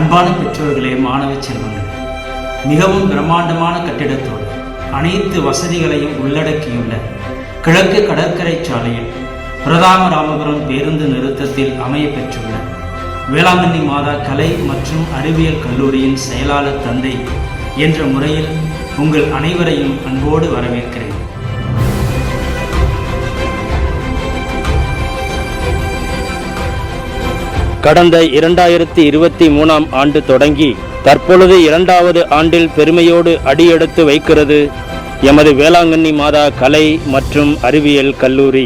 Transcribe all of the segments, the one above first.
அன்பான பெற்றோர்களே, மாணவ செல்வங்கள், மிகவும் பிரம்மாண்டமான கட்டிடத்தோடு அனைத்து வசதிகளையும் உள்ளடக்கியுள்ள கிழக்கு கடற்கரை சாலையில் பிரதான ராமபுரம் பேருந்து நிறுத்தத்தில் அமைய பெற்றுள்ள வேளாங்கண்ணி மாதா கலை மற்றும் அறிவியல் கல்லூரியின் செயலாளர் தந்தை என்ற முறையில் உங்கள் அனைவரையும் அன்போடு வரவேற்கிறேன். கடந்த 2023ஆம் ஆண்டு தொடங்கி தற்பொழுது 2வது ஆண்டில் பெருமையோடு அடியெடுத்து வைக்கிறது எமது வேளாங்கண்ணி மாதா கலை மற்றும் அறிவியல் கல்லூரி.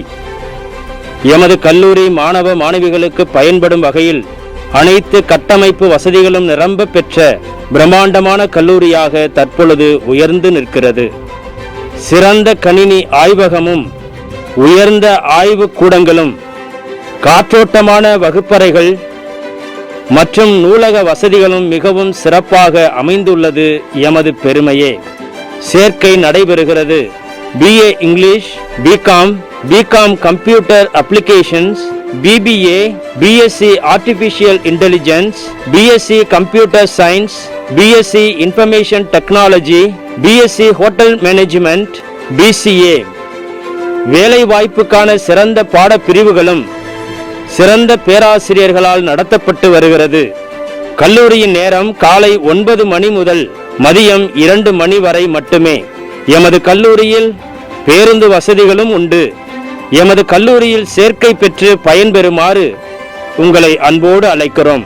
எமது கல்லூரி மாணவ மாணவிகளுக்கு பயன்படும் வகையில் அனைத்து கட்டமைப்பு வசதிகளும் நிரம்ப பெற்ற பிரம்மாண்டமான கல்லூரியாக தற்பொழுது உயர்ந்து நிற்கிறது. சிறந்த கணினி ஆய்வகமும் உயர்ந்த ஆய்வு கூடங்களும் காற்றோட்டமான வகுப்பறைகள் மற்றும் நூலக வசதிகளும் மிகவும் சிறப்பாக அமைந்துள்ளது எமது பெருமையே. சேர்க்கை நடைபெறுகிறது. BA English, BCom computer applications, BBA, BSc artificial intelligence, BSc computer science, BSc information technology, BSc hotel management, BCA. வேலை வாய்ப்புக்கான சிறந்த பாட பிரிவுகளும் சிறந்த பேராசிரியர்களால் நடத்தப்பட்டு வருகிறது. கல்லூரியின் நேரம் காலை 9 மணி முதல் மதியம் 2 மணி வரை மட்டுமே. எமது கல்லூரியில் பேருந்து வசதிகளும் உண்டு. எமது கல்லூரியில் சேர்க்கை பெற்று பயன்பெறுமாறு உங்களை அன்போடு அழைக்கிறோம்.